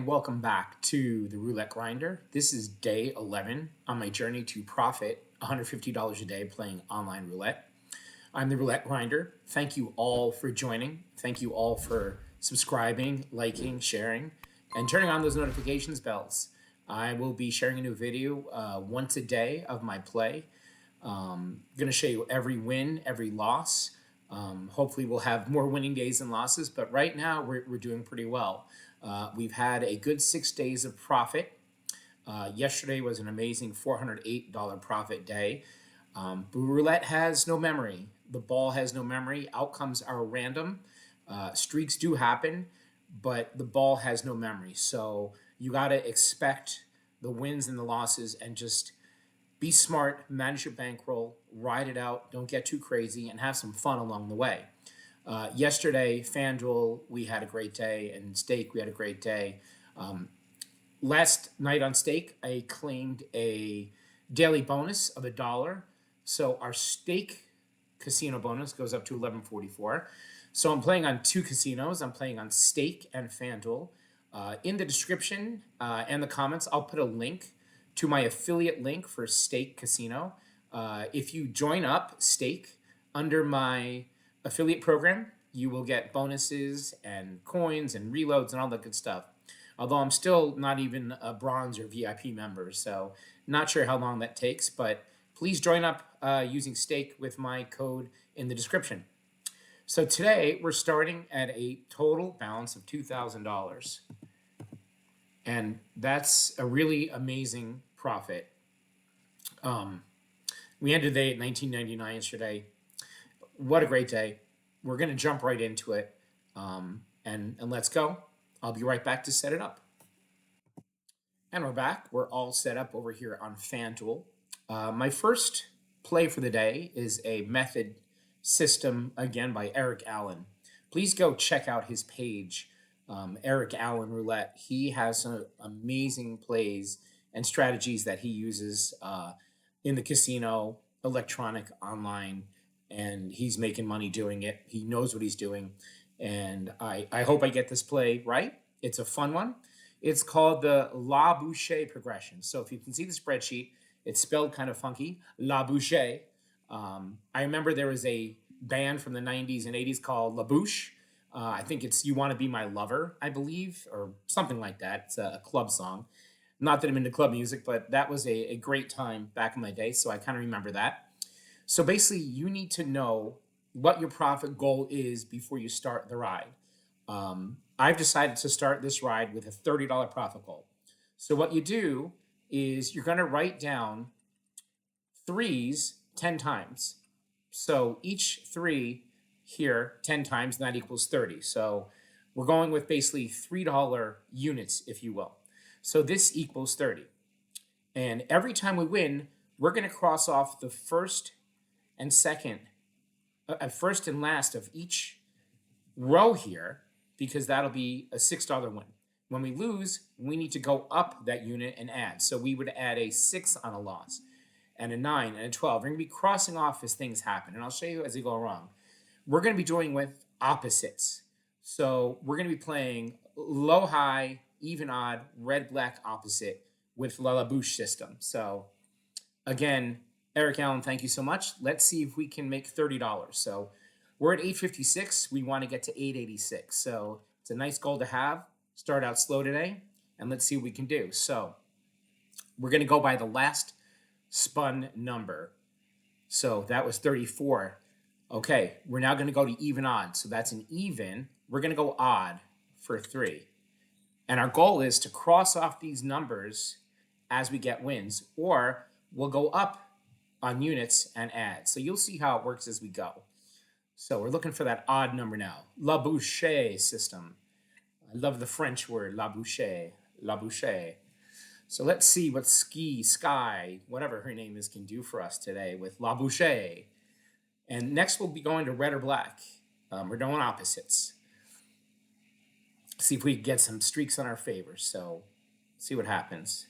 welcome back to the Roulette Grinder. This is day 11 on my journey to profit $150 a day playing online roulette. I'm the Roulette Grinder. Thank you all for joining. Thank you all for subscribing, liking, sharing, and turning on those notifications bells. I will be sharing a new video once a day of my play. I'm going to show you every win, every loss. Hopefully we'll have more winning days than losses, but right now we're doing pretty well. We've had a good 6 days of profit. Yesterday was an amazing $408 profit day. But roulette has no memory. The ball has no memory. Outcomes are random. Streaks do happen, but the ball has no memory. So you got to expect the wins and the losses and just be smart, manage your bankroll, ride it out, don't get too crazy, and have some fun along the way. Yesterday, FanDuel, we had a great day, and Stake, we had a great day. Last night on Stake, I claimed a daily bonus of $1. So our Stake casino bonus goes up to $11.44. So I'm playing on two casinos. I'm playing on Stake and FanDuel. In the description and the comments, I'll put a link to my affiliate link for Stake Casino. If you join up Stake under my affiliate program, you will get bonuses and coins and reloads and all that good stuff. Although I'm still not even a bronze or VIP member, so not sure how long that takes, but please join up using Stake with my code in the description. So today we're starting at a total balance of $2,000. And that's a really amazing profit. We ended the day at $19.99 yesterday. What a great day. We're going to jump right into it. And let's go. I'll be right back to set it up. And we're back. We're all set up over here on FanDuel. My first play for the day is a method system, again, by Eric Allen. Please go check out his page, Eric Allen Roulette. He has some amazing plays and strategies that he uses in the casino, electronic, online, and he's making money doing it. He knows what he's doing, and I hope I get this play right. It's a fun one. It's called the La Boucher progression. So if you can see the spreadsheet, it's spelled kind of funky, La Boucher. I remember there was a band from the 90s and 80s called La Bouche. I think it's You Want to Be My Lover, I believe, or something like that. It's a club song. Not that I'm into club music, but that was a great time back in my day, so I kind of remember that. So basically, you need to know what your profit goal is before you start the ride. I've decided to start this ride with a $30 profit goal. So what you do is you're going to write down threes 10 times. So each three here 10 times, and that equals 30. So we're going with basically $3 units, if you will. So this equals 30. And every time we win, we're going to cross off the first and last of each row here, because that'll be a $6 win. When we lose, we need to go up that unit and add. So we would add a 6 on a loss, and a 9, and a 12. We're going to be crossing off as things happen, and I'll show you as they go wrong. We're going to be doing with opposites. So we're going to be playing low, high, even, odd, red, black, opposite with La Bouche system. So again, Eric Allen, thank you so much. Let's see if we can make $30. So we're at $856. We want to get to $886. So it's a nice goal to have. Start out slow today, and let's see what we can do. So we're going to go by the last spun number. So that was 34. Okay, we're now going to go to even odd. So that's an even. We're going to go odd for 3. And our goal is to cross off these numbers as we get wins, or we'll go up on units and add. So you'll see how it works as we go. So we're looking for that odd number now. La Bouche system. I love the French word, La Bouche, La Bouche. So let's see what Sky, whatever her name is, can do for us today with La Bouche. And next we'll be going to red or black. We're doing opposites. See if we can get some streaks on our favor. So see what happens.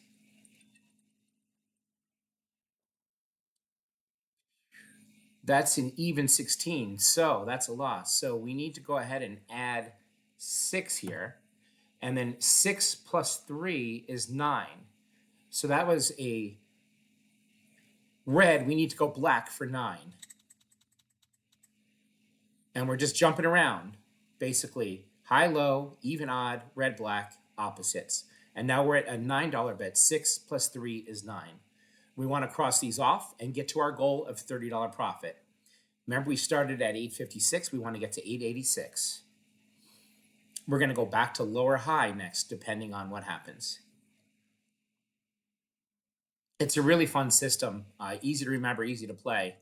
That's an even 16. So that's a loss. So we need to go ahead and add 6 here. And then 6 plus 3 is 9. So that was a red. We need to go black for 9. And we're just jumping around, basically high, low, even, odd, red, black, opposites. And now we're at a $9 bet. 6 plus 3 is 9. We want to cross these off and get to our goal of $30 profit. Remember, we started at 856. We want to get to 886. We're going to go back to lower high next, depending on what happens. It's a really fun system. Easy to remember, easy to play.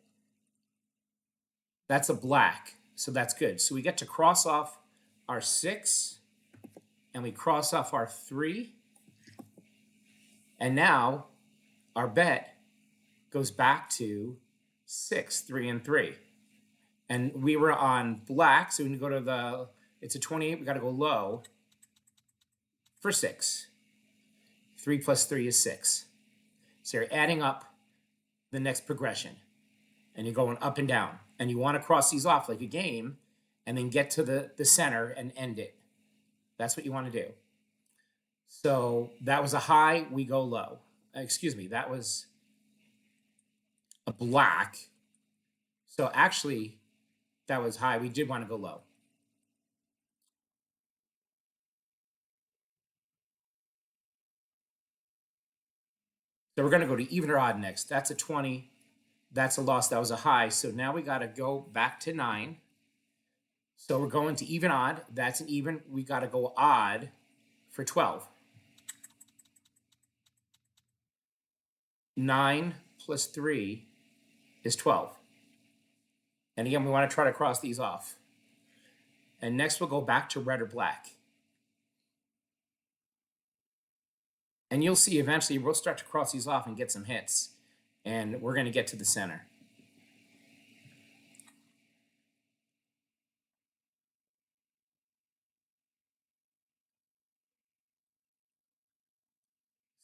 That's a black, so that's good. So we get to cross off our 6, and we cross off our 3. And now our bet goes back to 6, 3, and 3. And we were on black, so we can go to the, it's a 28, we got to go low for 6. 3 plus 3 is 6. So you're adding up the next progression, and you're going up and down. And you want to cross these off like a game, and then get to the center and end it. That's what you want to do. So that was a high, we go low. Excuse me, that was a black. So actually, that was high. We did want to go low. So we're going to go to even or odd next. That's a 20. That's a loss. That was a high. So now we got to go back to 9. So we're going to even odd. That's an even. We got to go odd for 12. 9 plus 3 is 12. And again, we want to try to cross these off. And next we'll go back to red or black. And you'll see eventually we'll start to cross these off and get some hits. And we're going to get to the center.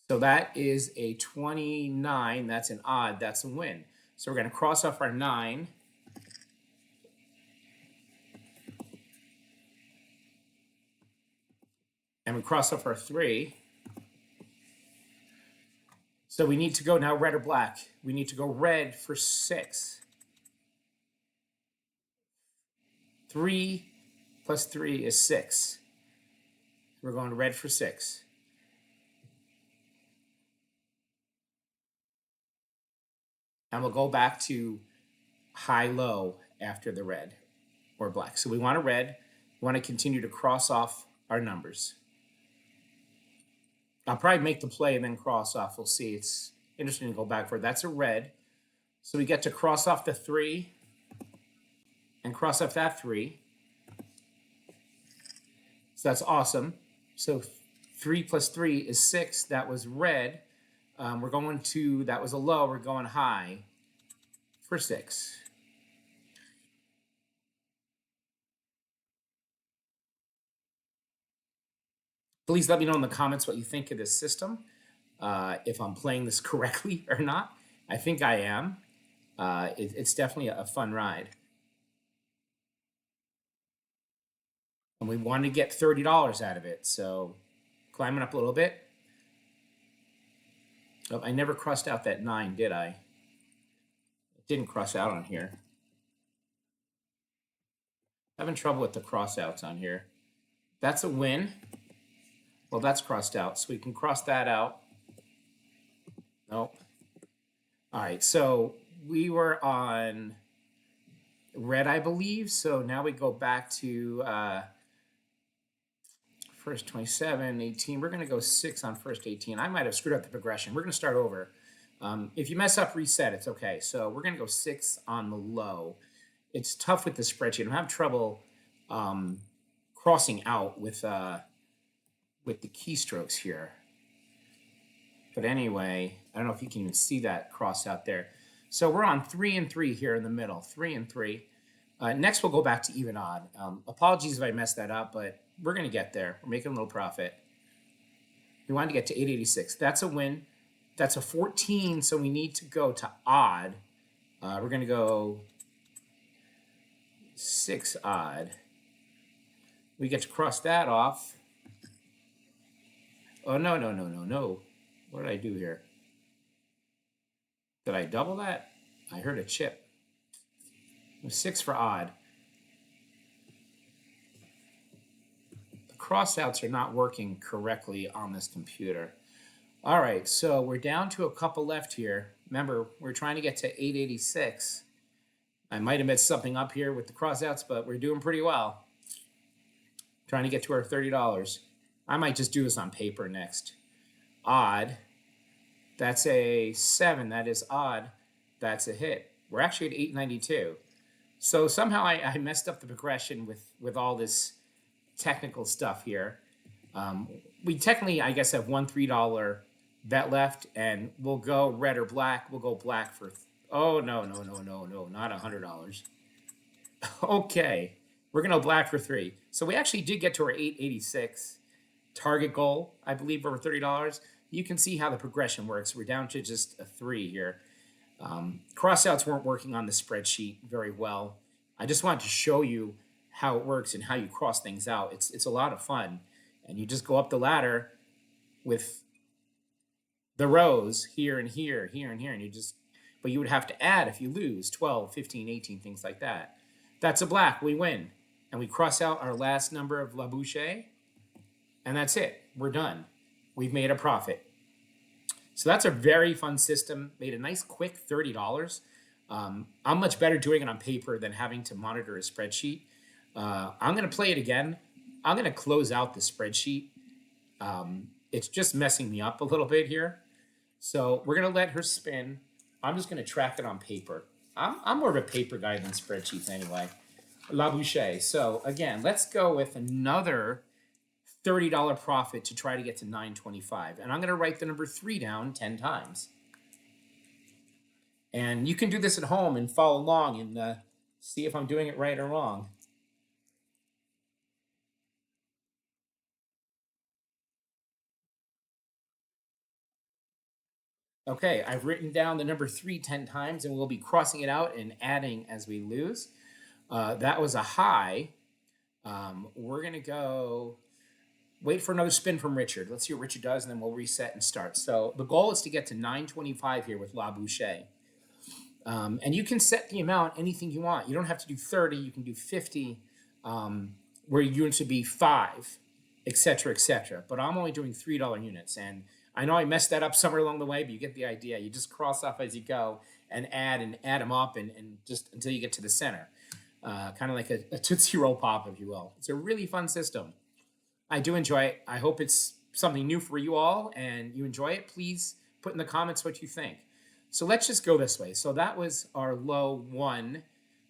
So that is a 29. That's an odd. That's a win. So we're going to cross off our 9. And we cross off our 3. So we need to go now red or black. We need to go red for 6. 3 plus 3 is 6. We're going to red for 6. And we'll go back to high-low after the red or black. So we want a red. We want to continue to cross off our numbers. I'll probably make the play and then cross off. We'll see. It's interesting to go back for it. That's a red. So we get to cross off the 3 and cross off that 3. So that's awesome. So 3 plus 3 is 6. That was red. We're going to, that was a low. We're going high for 6. Please let me know in the comments what you think of this system, if I'm playing this correctly or not. I think I am. It's definitely a fun ride. And we want to get $30 out of it, so climbing up a little bit. Oh, I never crossed out that 9, did I? It didn't cross out on here. Having trouble with the crossouts on here. That's a win. Well, that's crossed out, so we can cross that out. Nope. All right, so we were on red, I believe. So now we go back to first 27, 18. We're going to go 6 on first 18. I might have screwed up the progression. We're going to start over. If you mess up, reset. It's okay. So we're going to go 6 on the low. It's tough with the spreadsheet. I'm having trouble crossing out with the keystrokes here. But anyway, I don't know if you can even see that cross out there. So we're on 3 and 3 here in the middle. 3 and 3. Next, we'll go back to even odd. Apologies if I messed that up, but we're going to get there. We're making a little profit. We wanted to get to 886. That's a win. That's a 14, so we need to go to odd. We're going to go 6 odd. We get to cross that off. Oh, no, no, no, no, no. What did I do here? Did I double that? I heard a chip. It was 6 for odd. The crossouts are not working correctly on this computer. All right, so we're down to a couple left here. Remember, we're trying to get to 886. I might have messed something up here with the crossouts, but we're doing pretty well. Trying to get to our $30. I might just do this on paper next. Odd. That's a 7. That is odd. That's a hit. We're actually at 892. So somehow I messed up the progression with all this technical stuff here. We technically, I guess, have one $3 bet left, and we'll go red or black. We'll go black for, oh, no, no, no, no, no, not $100. Okay, we're going to go black for 3. So we actually did get to our 886 target goal, I believe, over $30. You can see how the progression works. We're down to just a 3 here. Crossouts weren't working on the spreadsheet very well. I just wanted to show you how it works and how you cross things out. It's a lot of fun. And you just go up the ladder with the rows here and here, here and here, and but you would have to add if you lose 12, 15, 18, things like that. That's a black, we win. And we cross out our last number of La Bouche, and that's it. We're done. We've made a profit. So that's a very fun system. Made a nice quick $30. I'm much better doing it on paper than having to monitor a spreadsheet. I'm going to play it again. I'm going to close out the spreadsheet. It's just messing me up a little bit here. So we're going to let her spin. I'm just going to track it on paper. I'm more of a paper guy than spreadsheets anyway. La Bouche. So again, let's go with another $30 profit to try to get to 925. And I'm going to write the number 3 down 10 times. And you can do this at home and follow along and see if I'm doing it right or wrong. Okay, I've written down the number 3 10 times, and we'll be crossing it out and adding as we lose. That was a high. We're going to go wait for another spin from Richard. Let's see what Richard does, and then we'll reset and start. So the goal is to get to 925 here with La Bouche. And you can set the amount anything you want. You don't have to do 30. You can do 50, where units would be 5, etc., etc. But I'm only doing $3 units. And I know I messed that up somewhere along the way, but you get the idea. You just cross off as you go and add them up and just until you get to the center. Kind of like a Tootsie Roll Pop, if you will. It's a really fun system. I do enjoy it. I hope it's something new for you all and you enjoy it. Please put in the comments what you think. So let's just go this way. So that was our low 1.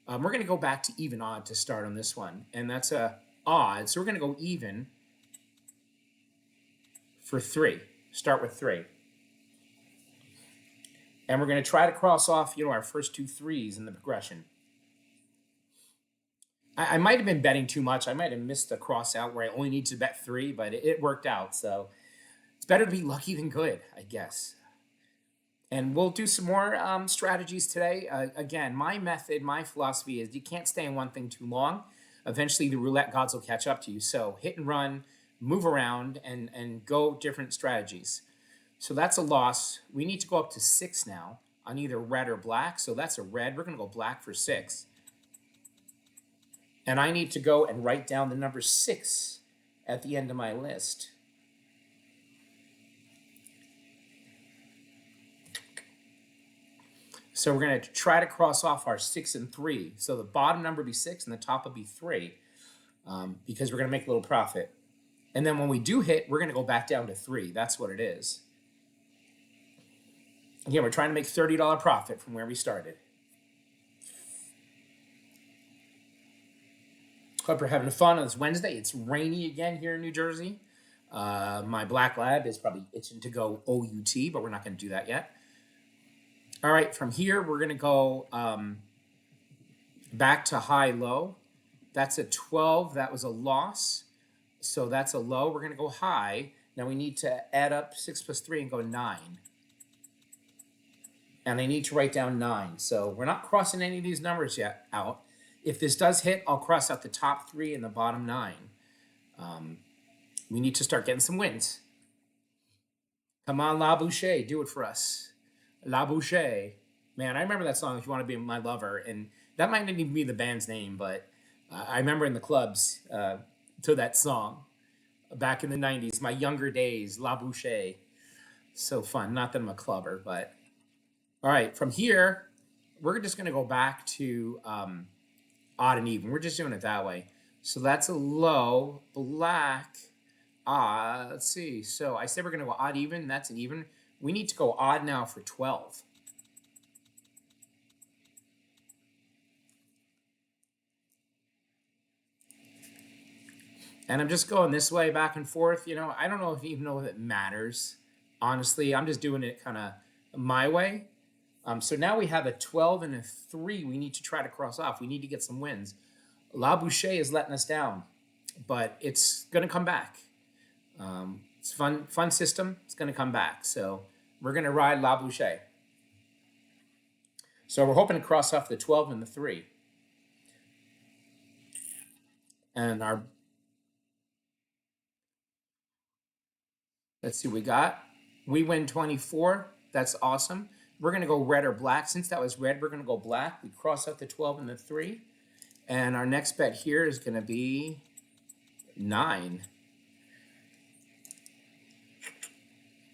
We're going to go back to even odd to start on this one. And that's a odd. So we're going to go even for 3. Start with 3. And we're going to try to cross off, our first 2 3s in the progression. I might have been betting too much. I might have missed the cross out where I only need to bet 3, but it worked out. So it's better to be lucky than good, I guess. And we'll do some more strategies today. Again, my method, my philosophy is you can't stay in one thing too long. Eventually, the roulette gods will catch up to you. So hit and run, move around, and go different strategies. So that's a loss. We need to go up to 6 now on either red or black. So that's a red. We're going to go black for 6. And I need to go and write down the number 6 at the end of my list. So we're going to try to cross off our 6 and 3. So the bottom number will be 6 and the top will be 3 because we're going to make a little profit. And then when we do hit, we're going to go back down to 3. That's what it is. Again, we're trying to make $30 profit from where we started. Hope you're having fun on this Wednesday. It's rainy again here in New Jersey. My black lab is probably itching to go OUT, but we're not going to do that yet. All right, from here, we're going to go back to high-low. That's a 12. That was a loss. So that's a low. We're going to go high. Now we need to add up 6 plus 3 and go 9. And I need to write down 9. So we're not crossing any of these numbers yet out. If this does hit, I'll cross out the top 3 and the bottom 9. We need to start getting some wins. Come on, La Boucher, do it for us. La Boucher. Man, I remember that song, If You Want to Be My Lover. And that might not even be the band's name, but I remember in the clubs to that song back in the 90s, my younger days, La Boucher. So fun. Not that I'm a clubber, but all right. From here, we're just going to go back to odd and even. We're just doing it that way. So that's a low, black. Let's see. So I said we're going to go odd even. That's an even. We need to go odd now for 12. And I'm just going this way back and forth. You know, I don't know if even know if it matters. Honestly, I'm just doing it kind of my way. So now we have a 12 and a 3 we need to try to cross off. We need to get some wins. La Boucher is letting us down, but it's going to come back. It's fun system. It's going to come back. So we're going to ride La Boucher. So we're hoping to cross off the 12 and the 3. And let's see what we got. We win 24. That's awesome. We're going to go red or black. Since that was red, we're going to go black. We cross out the 12 and the 3. And our next bet here is going to be 9.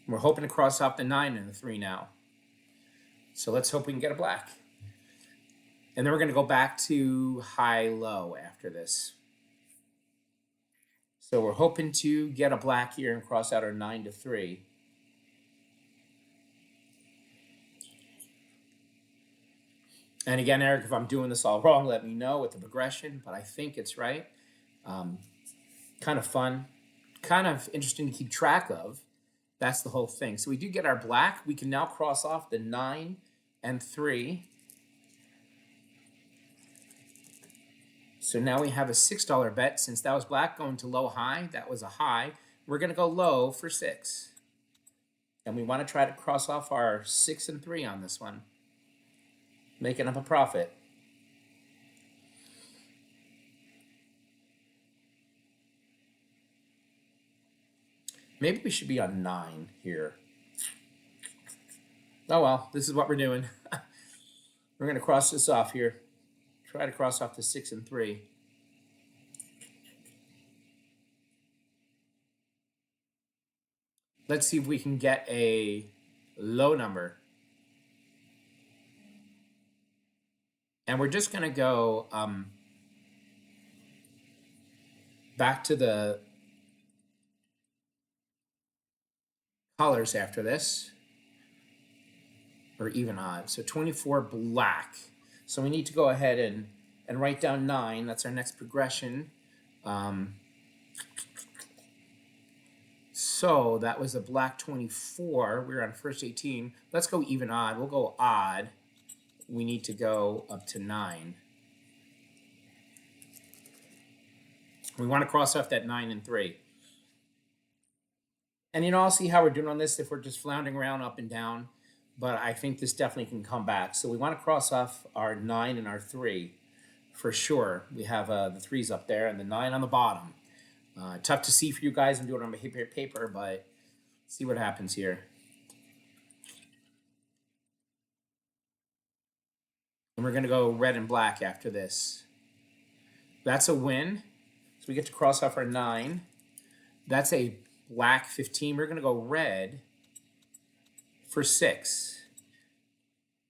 We're hoping to cross off the 9 and the 3 now. So let's hope we can get a black. And then we're going to go back to high-low after this. So we're hoping to get a black here and cross out our 9 to 3. And again, Eric, if I'm doing this all wrong, let me know with the progression, but I think it's right. Kind of fun, kind of interesting to keep track of. That's the whole thing. So we do get our black. We can now cross off the 9 and 3. So now we have a $6 bet. Since that was black going to low high, that was a high. We're going to go low for 6. And we want to try to cross off our 6 and 3 on this one, making up a profit. Maybe we should be on 9 here. Oh well, this is what we're doing. We're going to cross this off here. Try to cross off the 6 and 3. Let's see if we can get a low number. And we're just going to go back to the colors after this, or even odd. So 24 black. So we need to go ahead and write down 9. That's our next progression. So that was a black 24. We were on first 18. Let's go even odd. We'll go odd. We need to go up to 9. We want to cross off that 9 and 3. And you know, I'll see how we're doing on this if we're just floundering around up and down. But I think this definitely can come back. So we want to cross off our 9 and our 3 for sure. We have the 3s up there and the 9 on the bottom. Tough to see for you guys and do it on paper, but see what happens here. And we're going to go red and black after this. That's a win. So we get to cross off our 9. That's a black 15. We're going to go red for 6.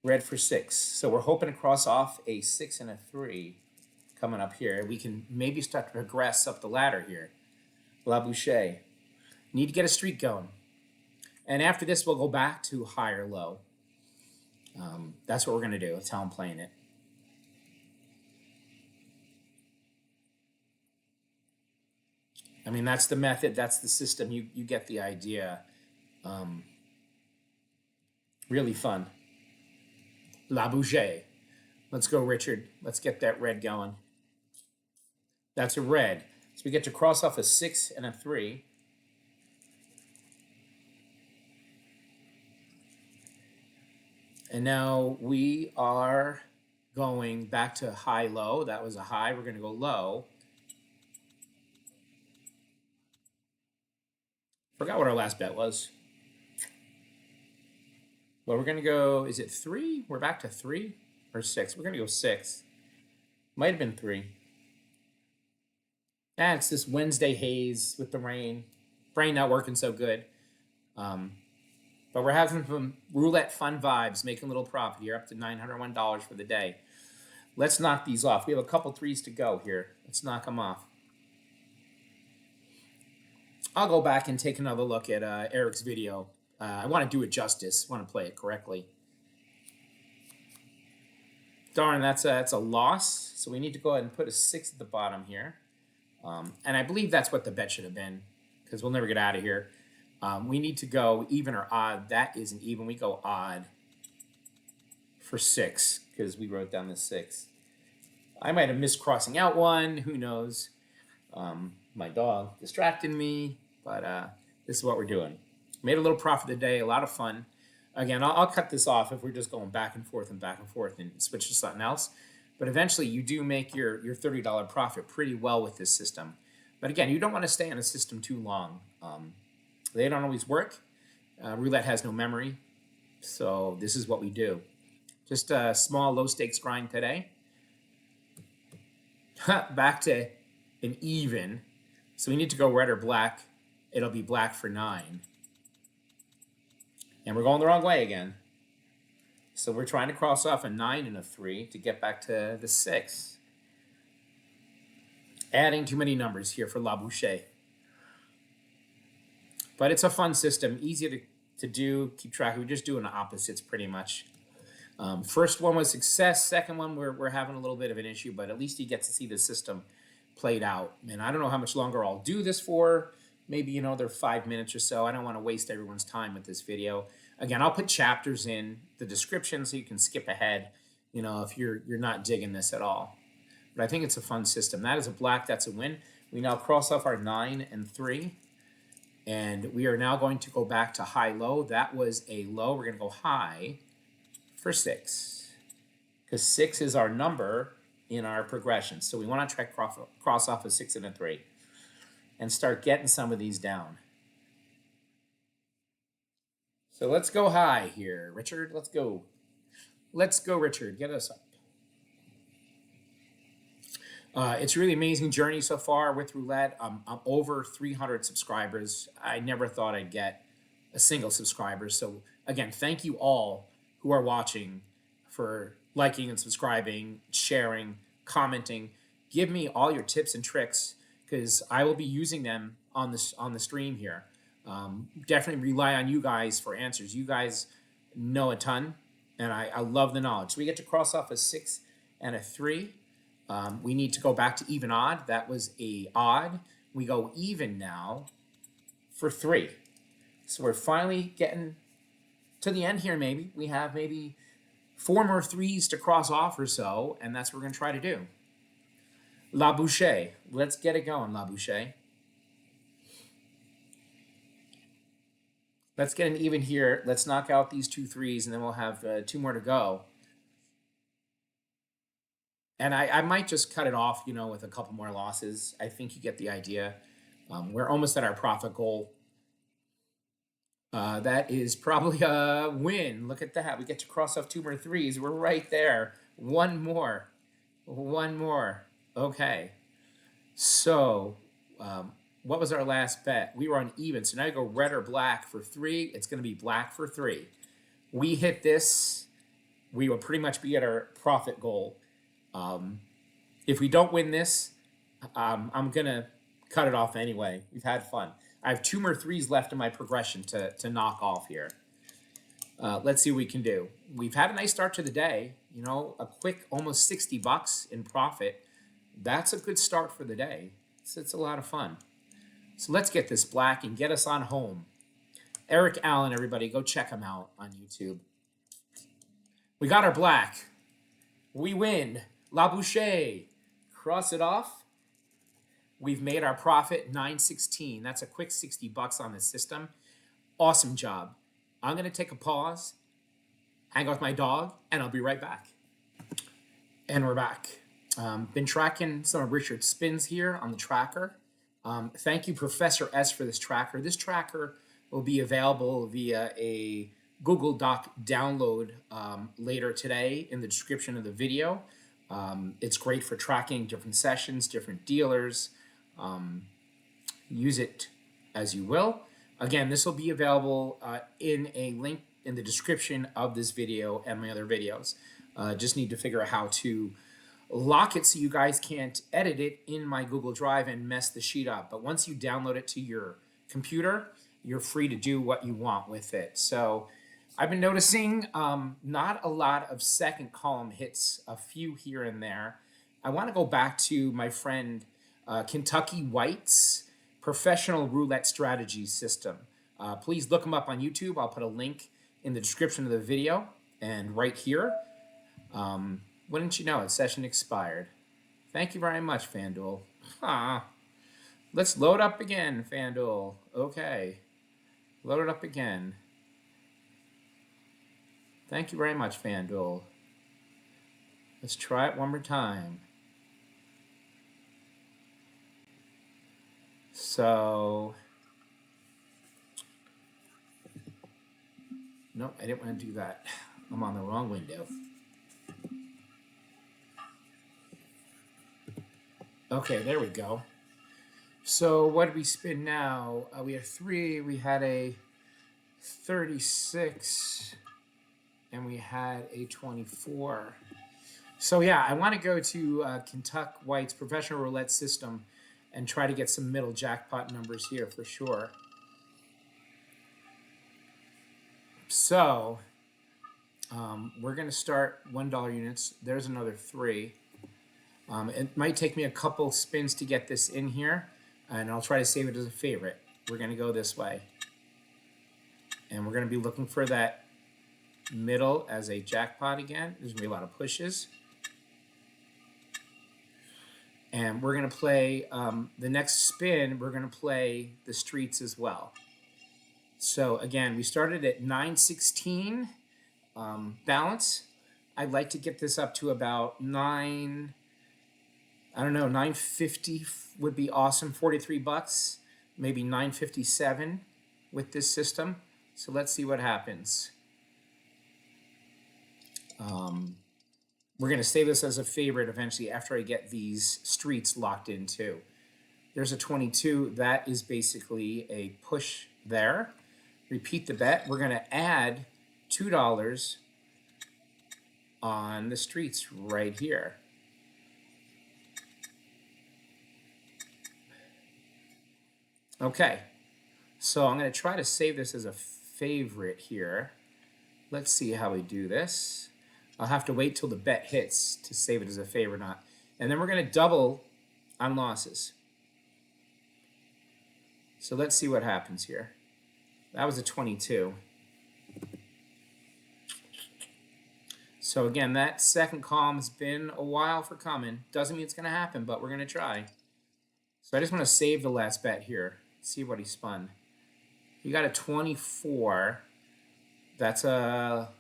Red for 6. So we're hoping to cross off a 6 and a 3 coming up here. We can maybe start to progress up the ladder here. La Boucher. Need to get a streak going. And after this, we'll go back to high or low. That's what we're going to do. That's how I'm playing it. I mean, that's the method. That's the system. You get the idea. Really fun. La Bouger. Let's go, Richard. Let's get that red going. That's a red. So we get to cross off a 6 and a 3. And now we are going back to high-low. That was a high. We're going to go low. Forgot what our last bet was. Well, we're going to go, is it 3? We're back to 3 or 6? We're going to go 6. Might have been 3. Yeah, it's this Wednesday haze with the rain. Brain not working so good. But we're having some roulette fun vibes, making a little profit here, up to $901 for the day. Let's knock these off. We have a couple 3s to go here. Let's knock them off. I'll go back and take another look at Eric's video. I want to do it justice. I want to play it correctly. Darn, that's a loss. So we need to go ahead and put a 6 at the bottom here. And I believe that's what the bet should have been, because we'll never get out of here. We need to go even or odd. That isn't even. We go odd for 6, because we wrote down the 6. I might have missed crossing out one. Who knows? My dog distracted me, but this is what we're doing. Made a little profit today. A lot of fun. Again, I'll cut this off if we're just going back and forth and switch to something else. But eventually, you do make your $30 profit pretty well with this system. But again, you don't want to stay on a system too long. They don't always work. Roulette has no memory. So this is what we do. Just a small, low-stakes grind today. Back to an even. So we need to go red or black. It'll be black for 9. And we're going the wrong way again. So we're trying to cross off a 9 and a 3 to get back to the 6. Adding too many numbers here for La Boucher. But it's a fun system, easy to do, keep track of. We're just doing the opposites pretty much. First one was success. Second one, we're having a little bit of an issue, but at least you get to see the system played out. And I don't know how much longer I'll do this for. Maybe, they're 5 minutes or so. I don't want to waste everyone's time with this video. Again, I'll put chapters in the description so you can skip ahead, if you're not digging this at all. But I think it's a fun system. That is a black. That's a win. We now cross off our 9 and 3. And we are now going to go back to high-low. That was a low. We're going to go high for 6. Because 6 is our number in our progression. So we want to try cross off a 6 and a 3. And start getting some of these down. So let's go high here. Richard, let's go. Let's go, Richard. Get us up. It's a really amazing journey so far with Roulette. I'm over 300 subscribers. I never thought I'd get a single subscriber. So again, thank you all who are watching for liking and subscribing, sharing, commenting. Give me all your tips and tricks, because I will be using them on the stream here. Definitely rely on you guys for answers. You guys know a ton, and I love the knowledge. So we get to cross off a 6 and a 3. We need to go back to even odd. That was a odd. We go even now for 3. So we're finally getting to the end here maybe. We have maybe 4 more 3s to cross off or so, and that's what we're going to try to do. La Boucher. Let's get it going, La Boucher. Let's get an even here. Let's knock out these 2 3s, and then we'll have 2 more to go. And I might just cut it off, with a couple more losses. I think you get the idea. We're almost at our profit goal. That is probably a win. Look at that. We get to cross off 2 more 3s. We're right there. One more. Okay. So, what was our last bet? We were on even. So now you go red or black for 3. It's going to be black for 3. We hit this, we will pretty much be at our profit goal. If we don't win this, I'm going to cut it off anyway. We've had fun. I have 2 more 3s left in my progression to knock off here. Let's see what we can do. We've had a nice start to the day. A quick almost 60 bucks in profit. That's a good start for the day. It's a lot of fun. So let's get this black and get us on home. Eric Allen, everybody, go check him out on YouTube. We got our black. We win. La Boucher. Cross it off. We've made our profit $9.16. That's a quick 60 bucks on the system. Awesome job. I'm going to take a pause, hang out with my dog, and I'll be right back. And we're back. Been tracking some of Richard's spins here on the tracker. Thank you, Professor S, for this tracker. This tracker will be available via a Google Doc download later today in the description of the video. It's great for tracking different sessions, different dealers. Use it as you will. Again, this will be available in a link in the description of this video and my other videos. Just need to figure out how to lock it so you guys can't edit it in my Google Drive and mess the sheet up. But once you download it to your computer, you're free to do what you want with it. So I've been noticing not a lot of second column hits, a few here and there. I want to go back to my friend Kentucky White's professional roulette strategy system. Please look them up on YouTube. I'll put a link in the description of the video and right here. Wouldn't you know it, session expired. Thank you very much, FanDuel. Let's load up again, FanDuel. Okay. Load it up again. Thank you very much, FanDuel. Let's try it one more time. So, no, I didn't want to do that. I'm on the wrong window. Okay, there we go. So what did we spin now? We have 3, we had a 36, and we had a 24. So yeah, I want to go to Kentucky White's professional roulette system and try to get some middle jackpot numbers here for sure. So we're going to start $1 units. There's another 3. It might take me a couple spins to get this in here, and I'll try to save it as a favorite. We're going to go this way. And we're going to be looking for that middle as a jackpot again. There's going to be a lot of pushes. And we're going to play, the next spin, we're going to play the streets as well. So again, we started at 916 balance. I'd like to get this up to about 950 would be awesome. 43 bucks, maybe 957 with this system. So let's see what happens. We're going to save this as a favorite eventually after I get these streets locked in too. There's a 22. That is basically a push there. Repeat the bet. We're going to add $2 on the streets right here. Okay, so I'm going to try to save this as a favorite here. Let's see how we do this. I'll have to wait till the bet hits to save it as a favorite or not. And then we're going to double on losses. So let's see what happens here. That was a 22. So again, that second column's been a while for coming. Doesn't mean it's going to happen, but we're going to try. So I just want to save the last bet here. See what he spun. You got a 24. That's a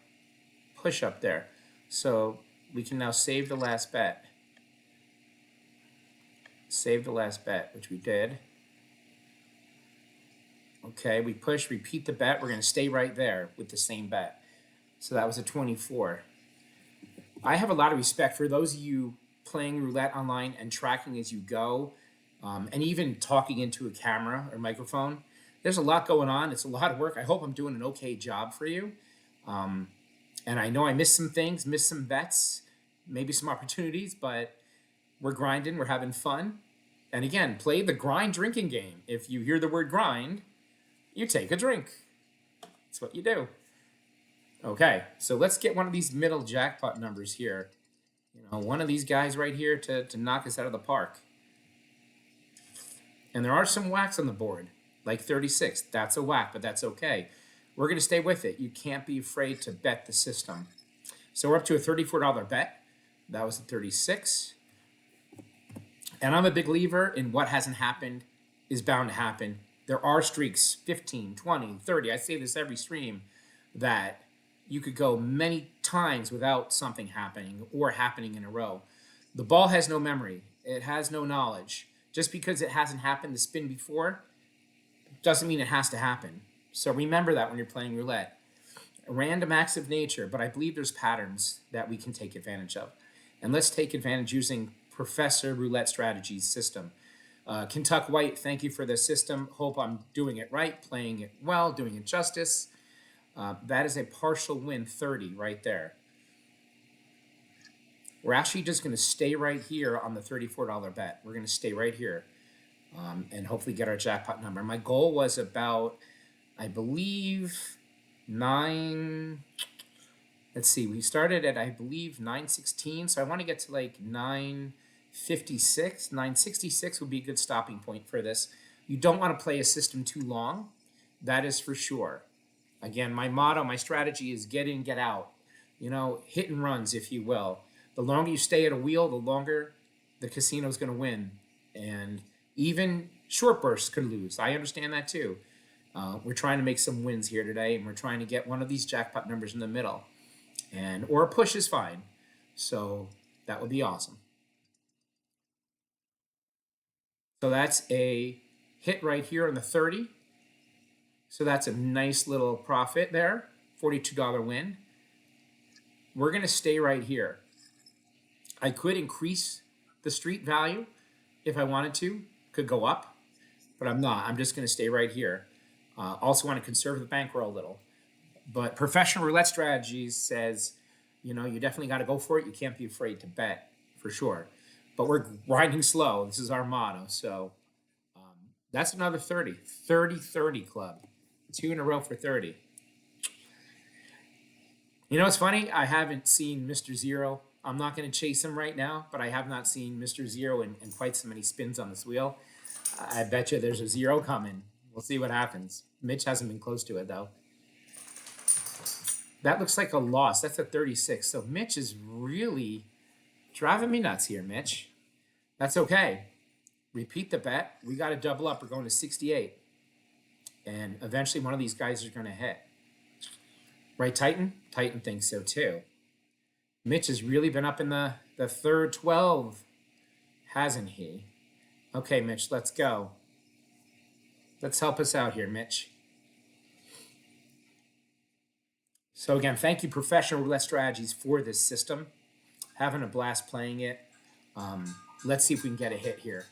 push up there. So we can now save the last bet. Save the last bet, which we did. Okay, we push, repeat the bet. We're going to stay right there with the same bet. So that was a 24. I have a lot of respect for those of you playing roulette online and tracking as you go, and even talking into a camera or microphone. There's a lot going on. It's a lot of work. I hope I'm doing an okay job for you. And I know I missed some things, missed some bets, maybe some opportunities, but we're grinding, we're having fun. And again, play the grind drinking game. If you hear the word grind, you take a drink. That's what you do. Okay, so let's get one of these middle jackpot numbers here. You know, one of these guys right here to knock us out of the park. And there are some whacks on the board, like 36. That's a whack, but that's okay. We're going to stay with it. You can't be afraid to bet the system. So we're up to a $34 bet. That was a 36. And I'm a big believer in what hasn't happened is bound to happen. There are streaks, 15, 20, 30. I say this every stream, that you could go many times without something happening or happening in a row. The ball has no memory. It has no knowledge. Just because it hasn't happened to spin before doesn't mean it has to happen. So remember that when you're playing roulette. random acts of nature, but I believe there's patterns that we can take advantage of. And let's take advantage using Professor Roulette Strategies system. Kentuck White, thank you for the system. Hope I'm doing it right, playing it well, doing it justice. That is a partial win 30 right there. We're actually just going to stay right here on the $34 bet. We're going to stay right here and hopefully get our jackpot number. My goal was about, I believe, let's see, we started at, I believe, 916. So I want to get to like 956. 966 would be a good stopping point for this. You don't want to play a system too long. That is for sure. Again, my motto, my strategy is get in, get out. You know, hit and runs, if you will. The longer you stay at a wheel, the longer the casino is going to win. And even short bursts could lose. I understand that too. We're trying to make some wins here today, and we're trying to get one of these jackpot numbers in the middle. Or a push is fine. So that would be awesome. So that's a hit right here on the 30. So that's a nice little profit there, $42 win. We're going to stay right here. I could increase the street value if I wanted to, could go up, but I'm not. I'm just going to stay right here. Also want to conserve the bankroll a little. But Professional Roulette Strategies says, you know, you definitely got to go for it. You can't be afraid to bet, for sure. But we're grinding slow. This is our motto. So that's another 30. 30-30 club. 2 in a row for 30. You know, it's funny. I haven't seen Mr. Zero. I'm not going to chase him right now, but I have not seen Mr. Zero in quite so many spins on this wheel. I bet you there's a zero coming. We'll see what happens. Mitch hasn't been close to it, though. That looks like a loss. That's a 36. So Mitch is really driving me nuts here, Mitch. That's okay. Repeat the bet. We got to double up. We're going to 68. And eventually one of these guys is going to hit. Right, Titan? Titan thinks so, too. Mitch has really been up in the third 12, hasn't he? Okay, Mitch, let's go. Let's help us out here, Mitch. So again, thank you, Professional Roulette Strategies, for this system. Having a blast playing it. Let's see if we can get a hit here.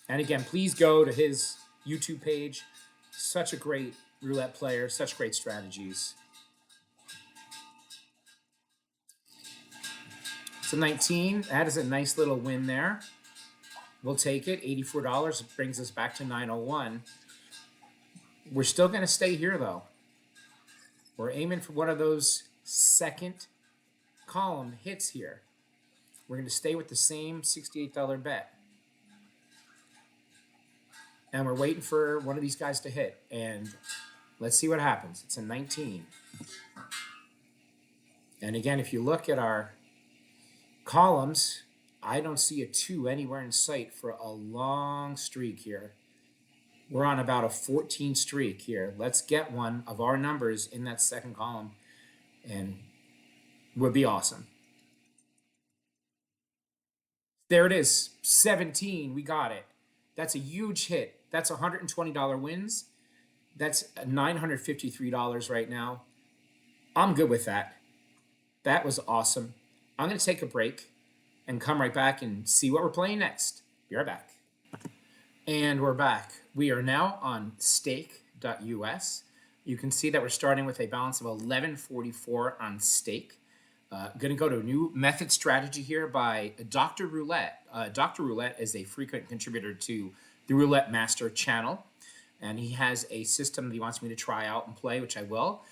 And again, please go to his YouTube page. Such a great roulette player, such great strategies. So 19, that is a nice little win there. We'll take it, $84. It brings us back to 901. We're still going to stay here, though. We're aiming for one of those second column hits here. We're going to stay with the same $68 bet. And we're waiting for one of these guys to hit. And let's see what happens. It's a 19. And again, if you look at our columns, I don't see a 2 anywhere in sight for a long streak here. We're on about a 14 streak here. Let's get one of our numbers in that second column, and would be awesome. There it is, 17. We got it. That's a huge hit. That's $120 wins. That's $953 right now. I'm good with that. That was awesome. I'm going to take a break and come right back and see what we're playing next. Be right back. And we're back. We are now on stake.us. You can see that we're starting with a balance of 1144 on stake. Going to go to a new method strategy here by Dr. Roulette. Dr. Roulette is a frequent contributor to the Roulette Master channel, and he has a system that he wants me to try out and play, which I will.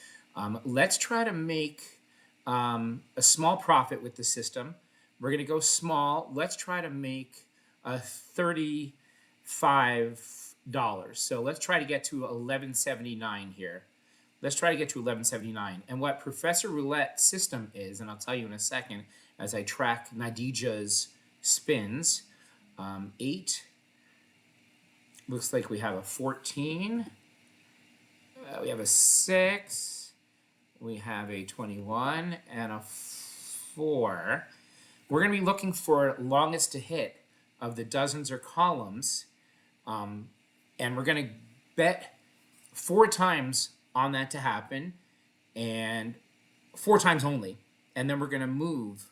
Let's try to make a small profit with the system. We're going to go small. Let's try to make $35. So let's try to get to $11.79 here. Let's try to get to $11.79. And what Professor Roulette system is, and I'll tell you in a second as I track Nadija's spins, 8. Looks like we have a 14. We have a 6. We have a 21 and a 4. We're going to be looking for longest to hit of the dozens or columns. And we're going to bet 4 times on that to happen. and 4 times only. And then we're going to move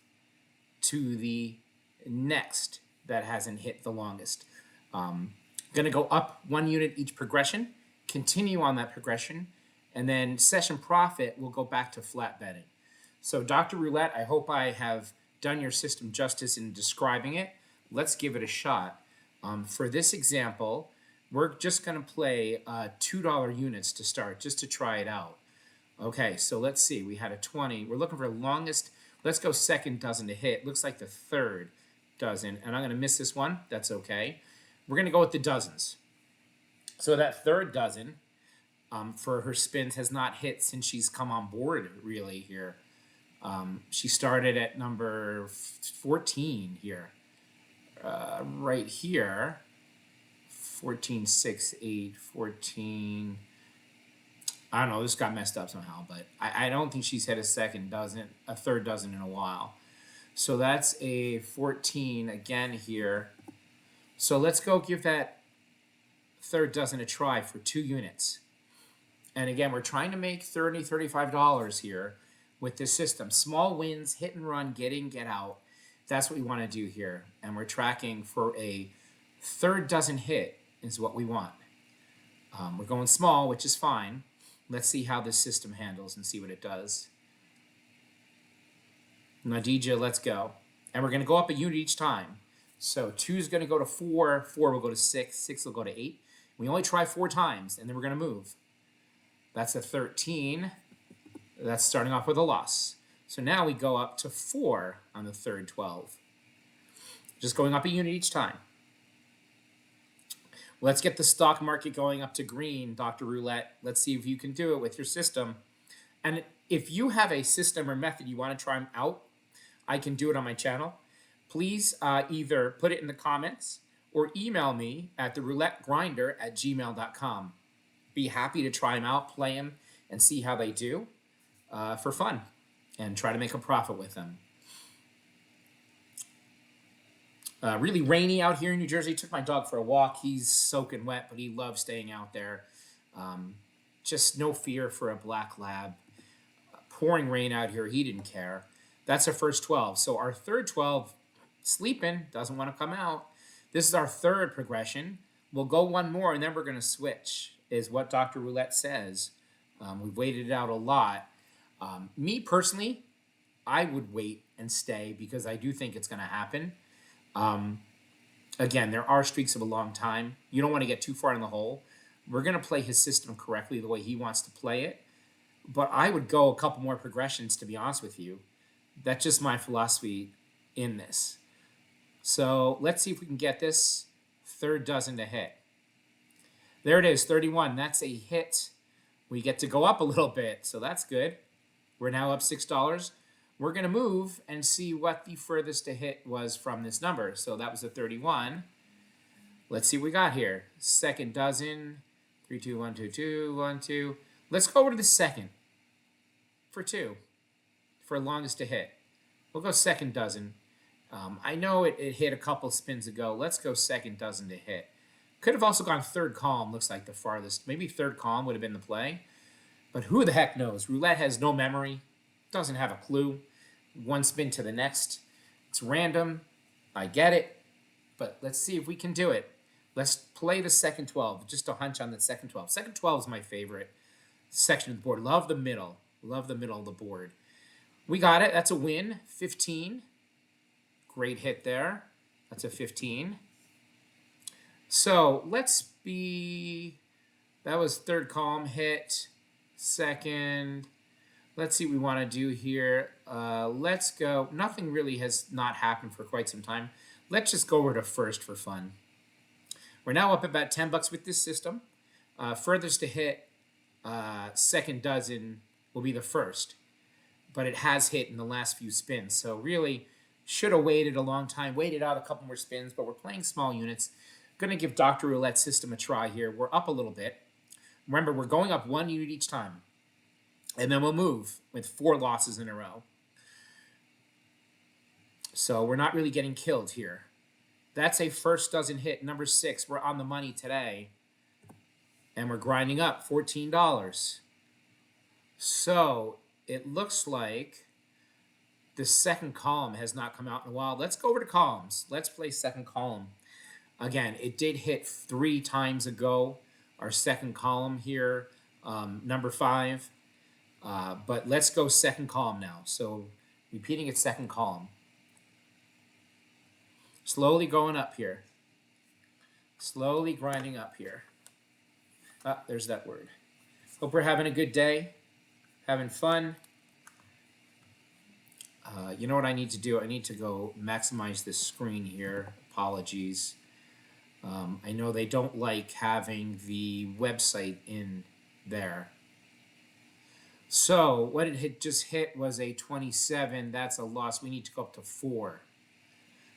to the next that hasn't hit the longest. Going to go up 1 unit each progression, continue on that progression, and then session profit will go back to flat betting. So Dr. Roulette, I hope I have done your system justice in describing it. Let's give it a shot. For this example, we're just going to play $2 units to start, just to try it out. Okay, so let's see. We had a 20. We're looking for longest. Let's go second dozen to hit. Looks like the third dozen, and I'm going to miss this one. That's okay. We're going to go with the dozens. So that third dozen for her spins has not hit since she's come on board, really, here. She started at number 14 here. Right here. 14, 6, 8, 14. I don't know, this got messed up somehow, but I don't think she's hit a third dozen in a while. So that's a 14 again here. So let's go give that third dozen a try for 2 units. And again, we're trying to make $30, $35 here with this system. Small wins, hit and run, get in, get out. That's what we want to do here. And we're tracking for a third dozen hit is what we want. We're going small, which is fine. Let's see how this system handles and see what it does. Nadija, let's go. And we're going to go up a unit each time. So 2 is going to go to 4, 4 will go to 6, 6 will go to 8. We only try 4 times, and then we're going to move. That's a 13. That's starting off with a loss. So now we go up to 4 on the third 12. Just going up a unit each time. Let's get the stock market going up to green, Dr. Roulette. Let's see if you can do it with your system. And if you have a system or method you want to try out, I can do it on my channel. Please either put it in the comments or email me at theroulettegrinder@gmail.com. Be happy to try them out, play them, and see how they do for fun, and try to make a profit with them. Really rainy out here in New Jersey. Took my dog for a walk. He's soaking wet, but he loves staying out there. Just no fear for a black lab. Pouring rain out here. He didn't care. That's our first 12. So our third 12, sleeping, doesn't want to come out. This is our third progression. We'll go one more, and then we're going to switch, is what Dr. Roulette says. We've waited it out a lot. Me, personally, I would wait and stay because I do think it's going to happen. Again, there are streaks of a long time. You don't want to get too far in the hole. We're going to play his system correctly the way he wants to play it. But I would go a couple more progressions, to be honest with you. That's just my philosophy in this. So let's see if we can get this third dozen to hit. There it is, 31. That's a hit. We get to go up a little bit, so that's good. We're now up $6. We're going to move and see what the furthest to hit was from this number. So that was a 31. Let's see what we got here. Second dozen. 3, 2, 1, 2, 2, 1, 2. Let's go over to the second for 2 for longest to hit. We'll go second dozen. I know it hit a couple spins ago. Let's go second dozen to hit. Could have also gone third column, looks like the farthest. Maybe third column would have been the play. But who the heck knows? Roulette has no memory. Doesn't have a clue. One spin to the next. It's random. I get it. But let's see if we can do it. Let's play the second 12. Just a hunch on the second 12. Second 12 is my favorite section of the board. Love the middle. Love the middle of the board. We got it. That's a win. 15. Great hit there. That's a 15. So let's be... That was third column hit. Second... Let's see what we want to do here. Let's go. Nothing really has not happened for quite some time. Let's just go over to first for fun. We're now up about $10 with this system. Furthest to hit, second dozen will be the first. But it has hit in the last few spins. So really, should have waited a long time. Waited out a couple more spins, but we're playing small units. Going to give Dr. Roulette's system a try here. We're up a little bit. Remember, we're going up 1 unit each time. And then we'll move with 4 losses in a row. So we're not really getting killed here. That's a first dozen hit. Number 6, we're on the money today. And we're grinding up $14. So it looks like the second column has not come out in a while. Let's go over to columns. Let's play second column. Again, it did hit 3 times ago, our second column here, number 5. But let's go second column now. So repeating its second column. Slowly going up here. Slowly grinding up here. Ah, there's that word. Hope we're having a good day. Having fun. You know what I need to do? I need to go maximize this screen here. Apologies. I know they don't like having the website in there. So what it had just hit was a 27. That's a loss. We need to go up to 4.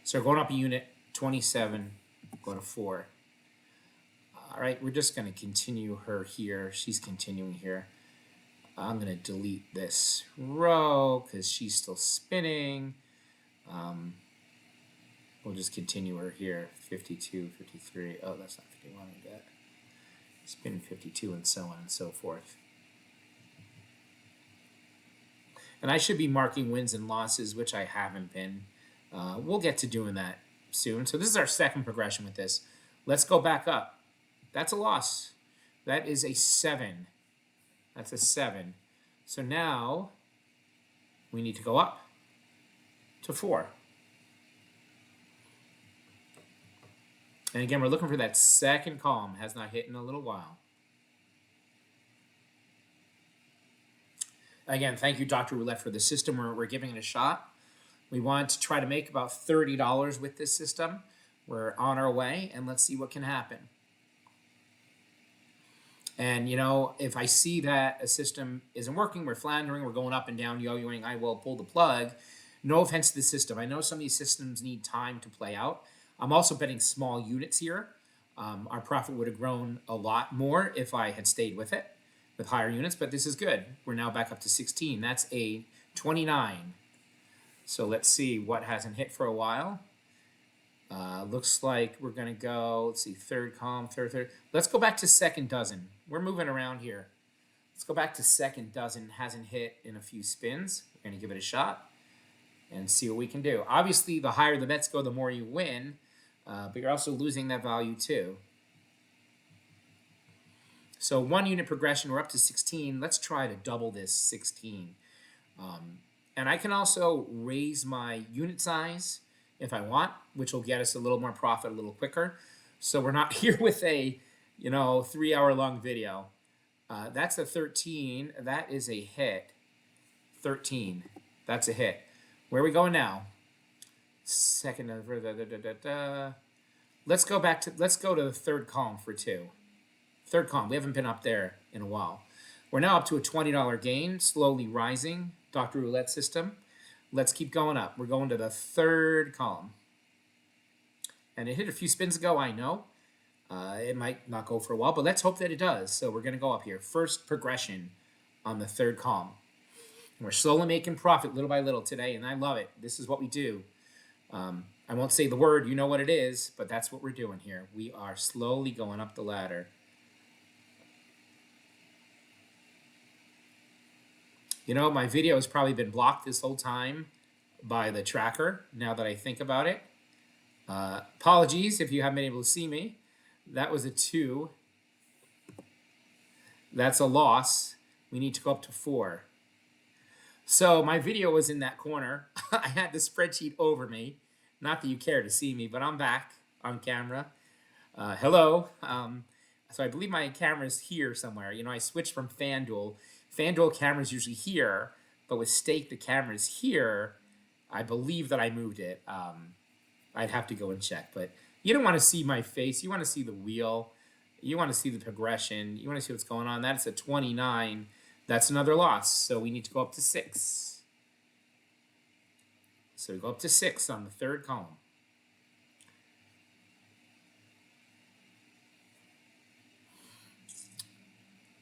So we're going up a unit, 27, go to 4. All right, we're just going to continue her here. She's continuing here. I'm going to delete this row because she's still spinning. We'll just continue her here. 52, 53. Oh, that's not 51. I got spin 52 and so on and so forth. And I should be marking wins and losses, which I haven't been. We'll get to doing that soon. So this is our second progression with this. Let's go back up. That's a loss. That is a 7. That's a 7. So now we need to go up to 4. And again, we're looking for that second column. Has not hit in a little while. Again, thank you, Dr. Roulette, for the system. We're giving it a shot. We want to try to make about $30 with this system. We're on our way, and let's see what can happen. And, you know, if I see that a system isn't working, we're floundering, we're going up and down, yo-yoing, I will pull the plug. No offense to the system. I know some of these systems need time to play out. I'm also betting small units here. Our profit would have grown a lot more if I had stayed with it, with higher units, but this is good. We're now back up to 16. That's a 29. So let's see what hasn't hit for a while. Looks like we're going to go, let's see, third column, third. Let's go back to second dozen. We're moving around here. Let's go back to second dozen. Hasn't hit in a few spins. We're going to give it a shot and see what we can do. Obviously, the higher the bets go, the more you win, but you're also losing that value too. So 1 unit progression, we're up to 16. Let's try to double this 16. And I can also raise my unit size if I want, which will get us a little more profit a little quicker. So we're not here with a, 3-hour-long video. That's a 13. That is a hit. 13. That's a hit. Where are we going now? Second. Let's go to the third column for 2. Third column. We haven't been up there in a while. We're now up to a $20 gain, slowly rising. Dr. Roulette system. Let's keep going up. We're going to the third column. And it hit a few spins ago, I know. It might not go for a while, but let's hope that it does. So we're going to go up here. First progression on the third column. And we're slowly making profit little by little today, and I love it. This is what we do. I won't say the word, you know what it is, but that's what we're doing here. We are slowly going up the ladder. You know, my video has probably been blocked this whole time by the tracker, now that I think about it. Apologies if you haven't been able to see me. That was a 2. That's a loss. We need to go up to 4. So my video was in that corner. I had the spreadsheet over me. Not that you care to see me, but I'm back on camera. Hello. So I believe my camera's here somewhere. I switched from FanDuel. FanDuel camera's usually here, but with Stake, the camera's here. I believe that I moved it. I'd have to go and check, but you don't want to see my face. You want to see the wheel. You want to see the progression. You want to see what's going on. That's a 29. That's another loss. So we need to go up to 6. So we go up to 6 on the third column.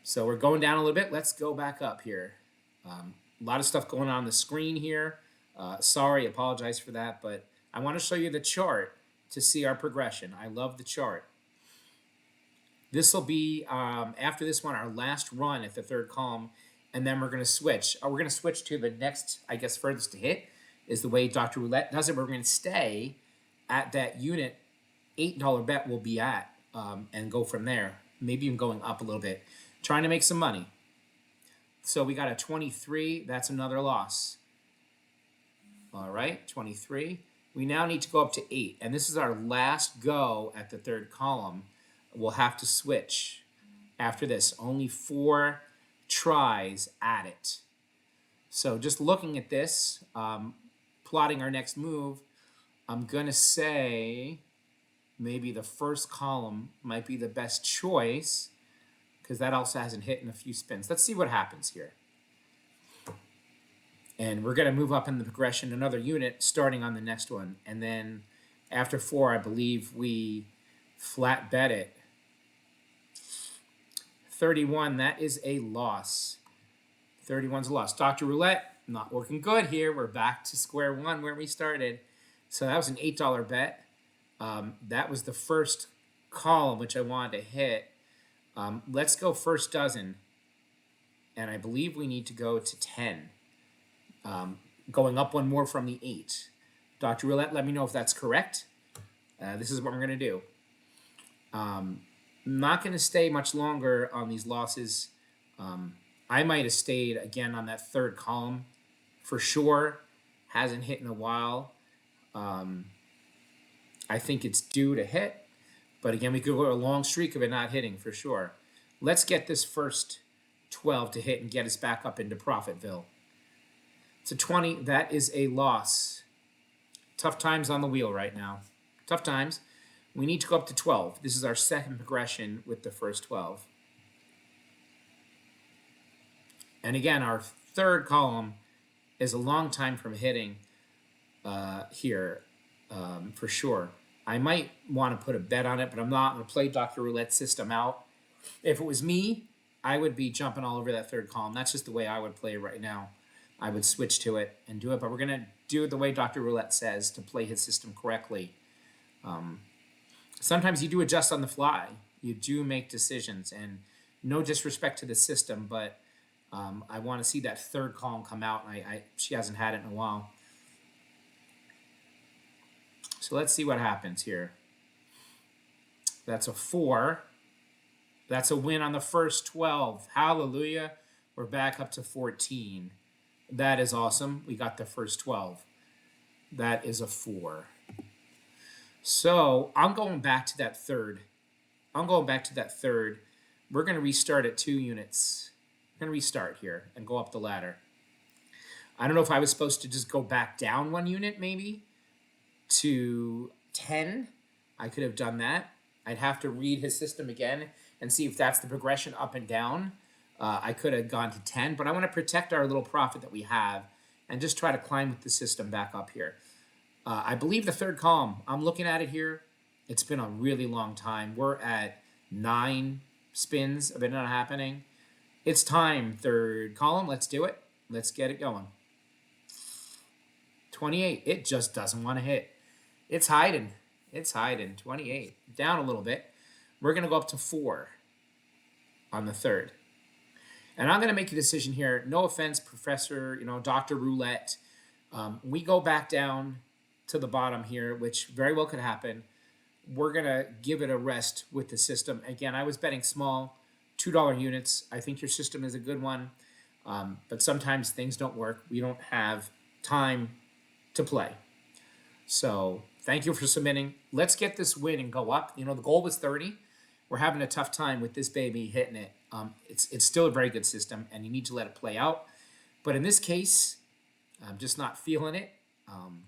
So we're going down a little bit. Let's go back up here. A lot of stuff going on the screen here. Sorry, apologize for that, but I want to show you the chart to see our progression. I love the chart. This will be, after this one, our last run at the third column. and then we're going to switch. We're going to switch to the next, I guess, furthest to hit is the way Dr. Roulette does it. We're going to stay at that unit $8 bet we'll be at and go from there. Maybe even going up a little bit, trying to make some money. So we got a 23. That's another loss. All right, 23. We now need to go up to 8, and this is our last go at the third column. We'll have to switch after this. Only 4 tries at it. So just looking at this, plotting our next move, I'm going to say maybe the first column might be the best choice because that also hasn't hit in a few spins. Let's see what happens here. And we're going to move up in the progression another unit starting on the next one. And then after 4, I believe we flat bet it. 31, that is a loss. 31's a loss. Dr. Roulette, not working good here. We're back to square one where we started. So that was an $8 bet. That was the first column, which I wanted to hit. Let's go first dozen. And I believe we need to go to 10. Going up one more from the 8. Dr. Roulette, let me know if that's correct. This is what we're going to do. I'm not going to stay much longer on these losses. I might have stayed again on that third column for sure. Hasn't hit in a while. I think it's due to hit. But again, we could go a long streak of it not hitting for sure. Let's get this first 12 to hit and get us back up into Profitville. It's a 20. That is a loss. Tough times on the wheel right now. Tough times. We need to go up to 12. This is our second progression with the first 12. And again, our third column is a long time from hitting here for sure. I might want to put a bet on it, but I'm not going to play Dr. Roulette's system out. If it was me, I would be jumping all over that third column. That's just the way I would play right now. I would switch to it and do it, but we're going to do it the way Dr. Roulette says to play his system correctly. Sometimes you do adjust on the fly. You do make decisions, and no disrespect to the system, but I want to see that third column come out, and she hasn't had it in a while. So let's see what happens here. That's a 4. That's a win on the first 12. Hallelujah. We're back up to 14. That is awesome. We got the first 12. That is a 4. So I'm going back to that third. We're going to restart at 2 units. We're going to restart here and go up the ladder. I don't know if I was supposed to just go back down 1 unit maybe to 10. I could have done that. I'd have to read his system again and see if that's the progression up and down. I could have gone to 10, but I want to protect our little profit that we have and just try to climb with the system back up here. I believe the third column, I'm looking at it here. It's been a really long time. We're at 9 spins of it not happening. It's time, third column. Let's do it. Let's get it going. 28. It just doesn't want to hit. It's hiding. 28. Down a little bit. We're going to go up to 4 on the third. And I'm going to make a decision here. No offense, Professor, Dr. Roulette. We go back down to the bottom here, which very well could happen. We're going to give it a rest with the system. Again, I was betting small, $2 units. I think your system is a good one. But sometimes things don't work. We don't have time to play. So thank you for submitting. Let's get this win and go up. The goal was 30. We're having a tough time with this baby hitting it. It's still a very good system, and you need to let it play out. But in this case, I'm just not feeling it. I'm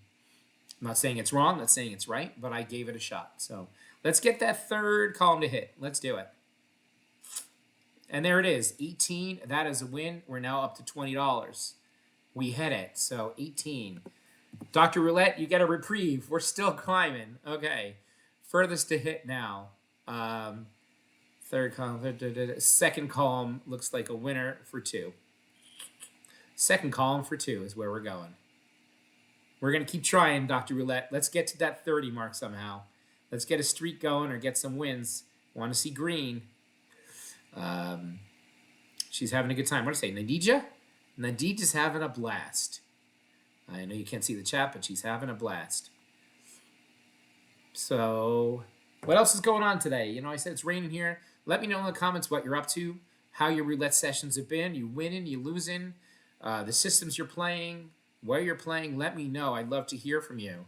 not saying it's wrong, not saying it's right, but I gave it a shot. So let's get that third column to hit. Let's do it. And there it is, 18. That is a win. We're now up to $20. We hit it, so 18. Dr. Roulette, you get a reprieve. We're still climbing. Okay, furthest to hit now. Third column, second column looks like a winner for 2. Second column for 2 is where we're going. We're going to keep trying, Dr. Roulette. Let's get to that 30 mark somehow. Let's get a streak going or get some wins. Want to see green. She's having a good time. What do I say, Nadija? Nadija's having a blast. I know you can't see the chat, but she's having a blast. So, what else is going on today? You know, I said it's raining here. Let me know in the comments what you're up to, how your roulette sessions have been. You winning, you losing, the systems you're playing, where you're playing. Let me know. I'd love to hear from you.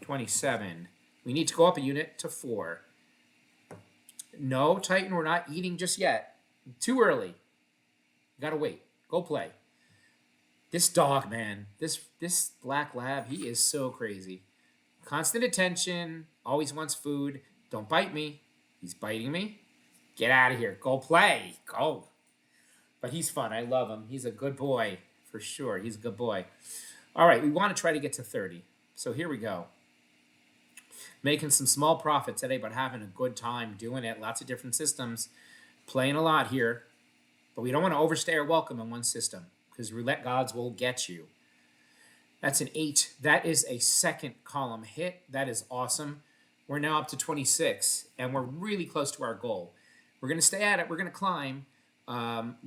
27. We need to go up a unit to 4. No, Titan, we're not eating just yet. Too early. Gotta wait. Go play. This dog, man. This black lab, he is so crazy. Constant attention. Always wants food. Don't bite me. He's biting me. Get out of here. Go play. Go. But he's fun. I love him. He's a good boy. For sure. He's a good boy. All right. We want to try to get to 30. So here we go. Making some small profit today, but having a good time doing it. Lots of different systems. Playing a lot here. But we don't want to overstay our welcome in one system, because roulette gods will get you. That's an 8. That is a second column hit. That is awesome. We're now up to 26, and we're really close to our goal. We're going to stay at it. We're going to climb.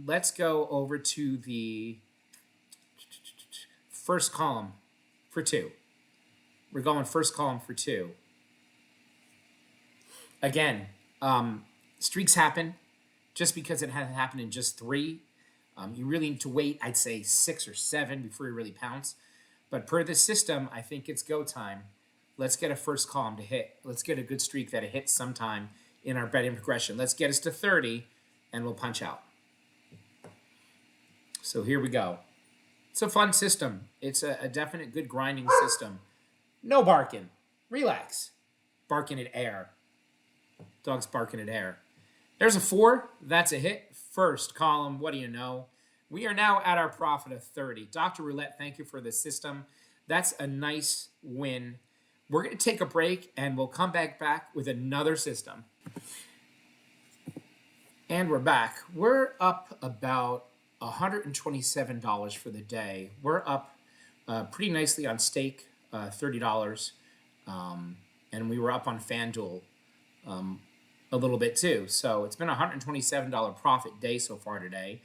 Let's go over to the first column for 2. We're going first column for 2. Again, streaks happen. Just because it hasn't happened in just 3, you really need to wait, I'd say 6 or 7 before you really pounce. But per this system, I think it's go time. Let's get a first column to hit. Let's get a good streak that it hits sometime in our betting progression. Let's get us to 30, and we'll punch out. So here we go. It's a fun system. It's a definite good grinding system. No barking. Relax. Barking at air. Dog's barking at air. There's a 4. That's a hit. First column. What do you know? We are now at our profit of 30. Dr. Roulette, thank you for the system. That's a nice win. We're going to take a break, and we'll come back with another system. And we're back. We're up about $127 for the day. We're up pretty nicely on stake, $30. And we were up on FanDuel a little bit too. So it's been a $127 profit day so far today.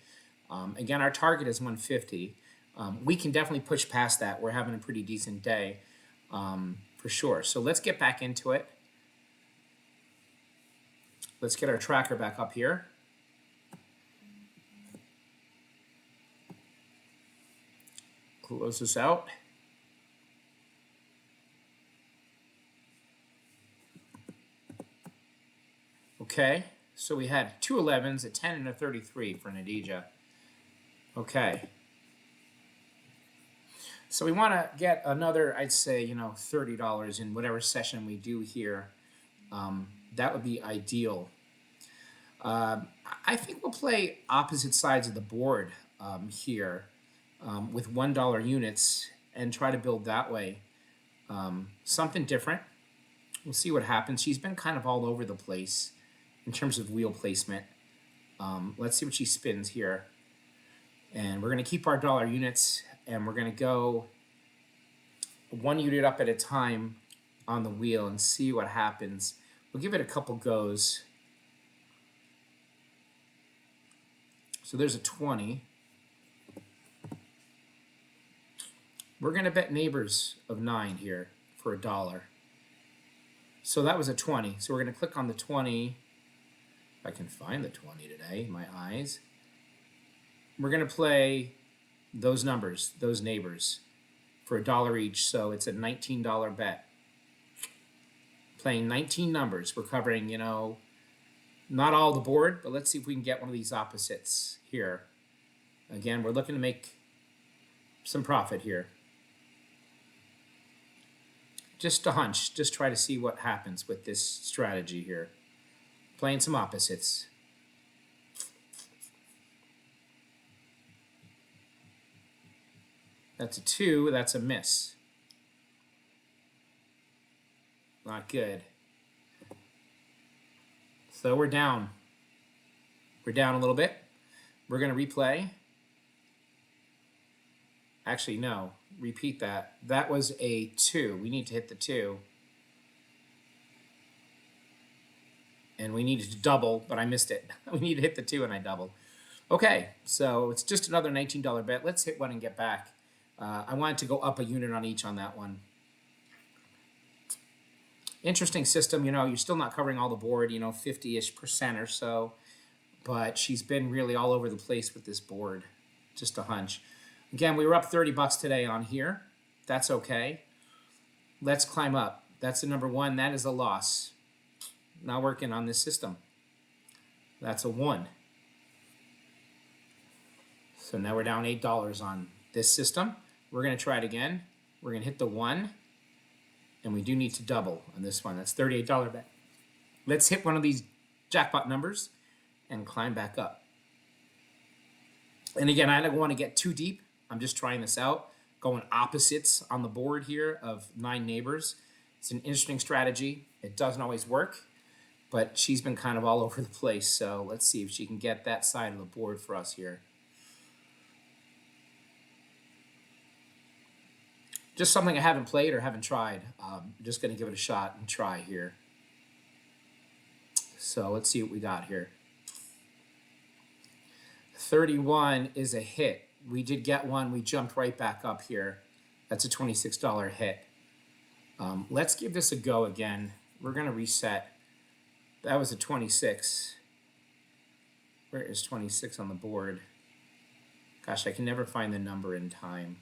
Again, our target is 150. We can definitely push past that. We're having a pretty decent day for sure. So let's get back into it. Let's get our tracker back up here. Close this out. Okay, so we had 2 11s, a 10, and a 33 for Nadija. Okay. So we want to get another, I'd say, $30 in whatever session we do here. That would be ideal. I think we'll play opposite sides of the board here with $1 units and try to build that way. Something different. We'll see what happens. She's been kind of all over the place in terms of wheel placement. Let's see what she spins here. And we're going to keep our dollar units, and we're going to go 1 unit up at a time on the wheel and see what happens. We'll give it a couple goes. So there's a 20. We're going to bet neighbors of 9 here for $1. So that was a 20. So we're going to click on the 20. If I can find the 20 today, my eyes. We're going to play those numbers, those neighbors, for $1 each. So it's a $19 bet. Playing 19 numbers. We're covering, not all the board, but let's see if we can get one of these opposites here. Again, we're looking to make some profit here. Just a hunch. Just try to see what happens with this strategy here. Playing some opposites. That's a 2. That's a miss. Not good. So we're down. We're down a little bit. We're going to replay. Actually, no. Repeat that. That was a 2. We need to hit the 2. And we needed to double, but I missed it. We need to hit the 2 and I doubled. Okay, so it's just another $19 bet. Let's hit one and get back. I wanted to go up a unit on each on that one. Interesting system, you're still not covering all the board, 50-ish% or so, but she's been really all over the place with this board. Just a hunch. Again, we were up $30 today on here. That's okay. Let's climb up. That's the number one. That is a loss. Not working on this system. That's a 1. So now we're down $8 on this system. We're going to try it again. We're going to hit the 1. And we do need to double on this one. That's $38 bet. Let's hit one of these jackpot numbers and climb back up. And again, I don't want to get too deep. I'm just trying this out. Going opposites on the board here of 9 neighbors. It's an interesting strategy. It doesn't always work, but she's been kind of all over the place. So let's see if she can get that side of the board for us here. Just something I haven't played or haven't tried. I'm just going to give it a shot and try here. So let's see what we got here. 31 is a hit. We did get one. We jumped right back up here. That's a $26 hit. Let's give this a go again. We're going to reset. That was a 26. Where is 26 on the board? Gosh, I can never find the number in time.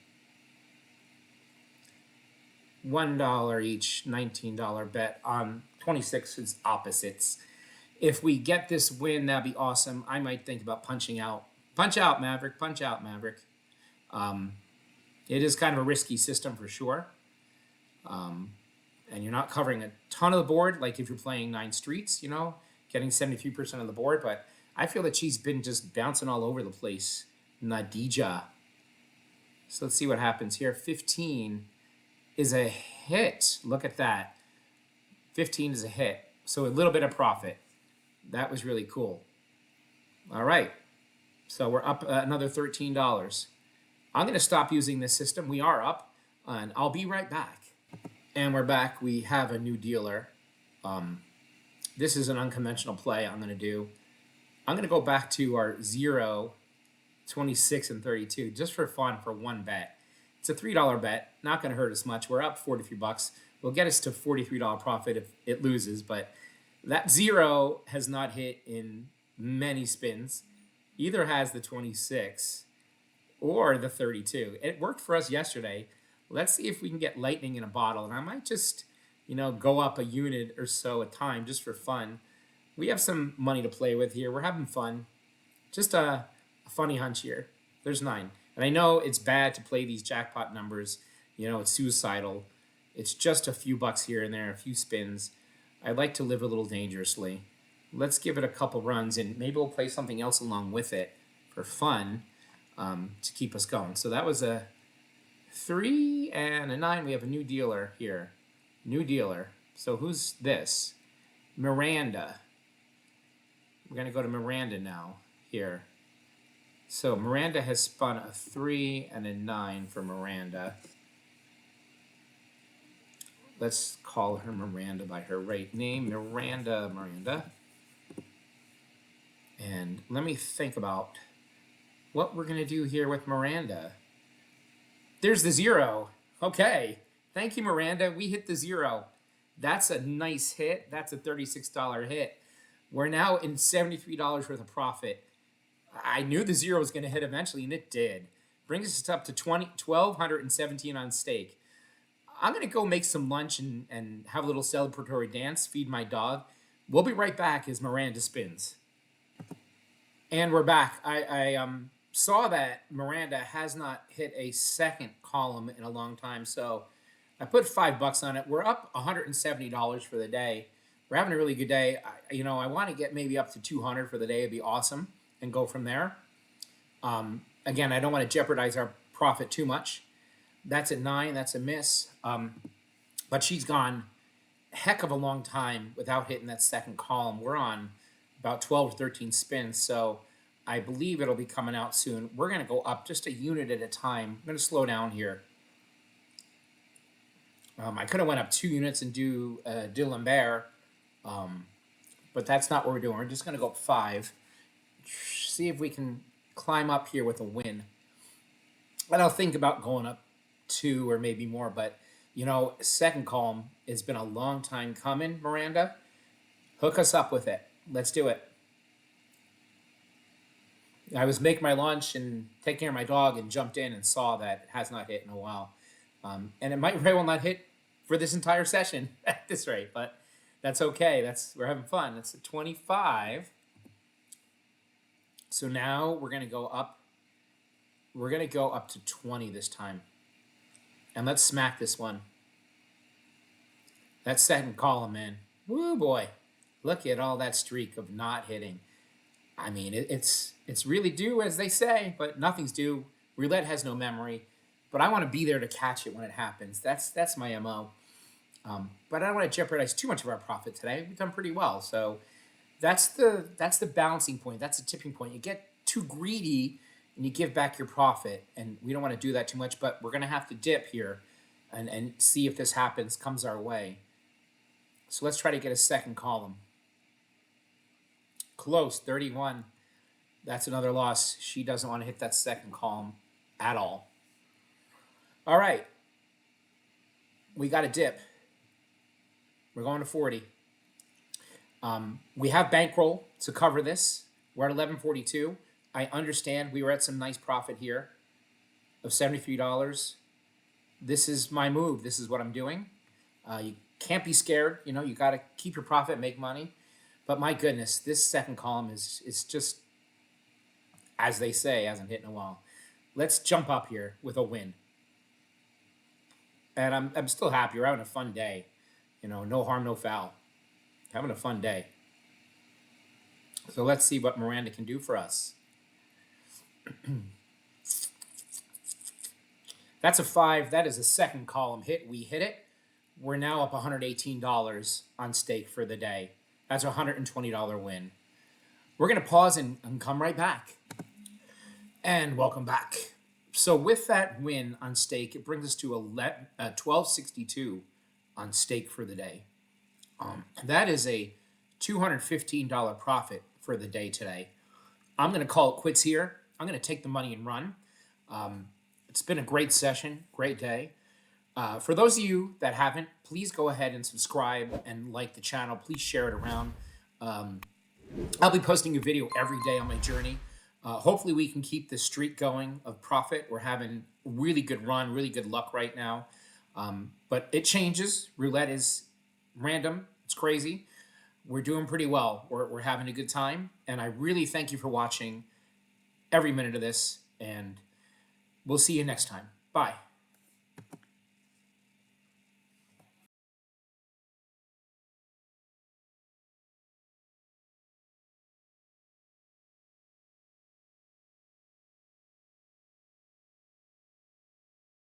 $1 each, $19 bet on 26 is opposites. If we get this win, that'd be awesome. I might think about punching out. Punch out, Maverick. Punch out, Maverick. It is kind of a risky system for sure. And you're not covering a ton of the board, like if you're playing 9 streets, getting 73% of the board. But I feel that she's been just bouncing all over the place. Nadija. So let's see what happens here. 15 is a hit. Look at that. 15 is a hit. So a little bit of profit. That was really cool. All right. So we're up another $13. I'm going to stop using this system. We are up, and I'll be right back. And we're back. We have a new dealer. This is an unconventional play I'm going to do. I'm going to go back to our 0, 26, and 32 just for fun for one bet. It's a $3 bet. Not going to hurt us much. We're up 43 bucks. We'll get us to $43 profit if it loses, but that 0 has not hit in many spins. Either has the 26 or the 32. It worked for us yesterday. Let's see if we can get lightning in a bottle. And I might just, go up a unit or so a time just for fun. We have some money to play with here. We're having fun. Just a funny hunch here. There's 9. And I know it's bad to play these jackpot numbers. It's suicidal. It's just a few bucks here and there, a few spins. I like to live a little dangerously. Let's give it a couple runs, and maybe we'll play something else along with it for fun to keep us going. So that was a 3 and a 9. We have a new dealer here. New dealer. So who's this? Miranda. We're going to go to Miranda now here. So Miranda has spun a 3 and a 9 for Miranda. Let's call her Miranda by her right name. Miranda. And let me think about what we're going to do here with Miranda. There's the 0. Okay. Thank you, Miranda. We hit the 0. That's a nice hit. That's a $36 hit. We're now in $73 worth of profit. I knew the 0 was going to hit eventually, and it did. Brings us up to $1,217 on stake. I'm going to go make some lunch and have a little celebratory dance, feed my dog. We'll be right back as Miranda spins. And we're back. I saw that Miranda has not hit a second column in a long time, so I put $5 on it. We're up $170 for the day. We're having a really good day. I want to get maybe up to $200 for the day. It'd be awesome, and go from there. Again, I don't want to jeopardize our profit too much. That's a 9. That's a miss. But she's gone a heck of a long time without hitting that second column. We're on about 12 or 13 spins, so I believe it'll be coming out soon. We're going to go up just a unit at a time. I'm going to slow down here. I could have went up 2 units and do Dylan Bear, but that's not what we're doing. We're just going to go up 5. See if we can climb up here with a win. And I'll think about going up 2 or maybe more, but second column has been a long time coming. Miranda, hook us up with it. Let's do it. I was making my lunch and taking care of my dog and jumped in and saw that it has not hit in a while. And it might very well not hit for this entire session at this rate, but that's okay. We're having fun. That's a 25. So now we're going to go up. We're going to go up to 20 this time. And let's smack this one. That second column, man. Woo, boy. Look at all that streak of not hitting. I mean, it's really due, as they say, but nothing's due. Roulette has no memory. But I want to be there to catch it when it happens. That's my MO. But I don't want to jeopardize too much of our profit today. We've done pretty well. So that's the balancing point. That's the tipping point. You get too greedy and you give back your profit. And we don't want to do that too much. But we're going to have to dip here and see if this happens, comes our way. So let's try to get a second column. Close, 31. That's another loss. She doesn't want to hit that second column at all. All right. We got a dip. We're going to 40. We have bankroll to cover this. We're at 1142. I understand we were at some nice profit here of $73. This is my move. This is what I'm doing. You can't be scared. You got to keep your profit, make money. But my goodness, this second column is just, as they say, hasn't hit in a while. Let's jump up here with a win. And I'm still happy. We're having a fun day. No harm, no foul. Having a fun day. So let's see what Miranda can do for us. That's a 5. That is a second column hit. We hit it. We're now up $118 on stake for the day. That's a $120 win. We're going to pause and come right back. And welcome back. So with that win on stake, it brings us to $12.62 on stake for the day. That is a $215 profit for the day today. I'm going to call it quits here. I'm going to take the money and run. It's been a great session, great day. For those of you that haven't, please go ahead and subscribe and like the channel. Please share it around. I'll be posting a video every day on my journey. Hopefully we can keep this streak going of profit. We're having a really good run, really good luck right now. But it changes. Roulette is random. It's crazy. We're doing pretty well. We're having a good time. And I really thank you for watching every minute of this. And we'll see you next time. Bye.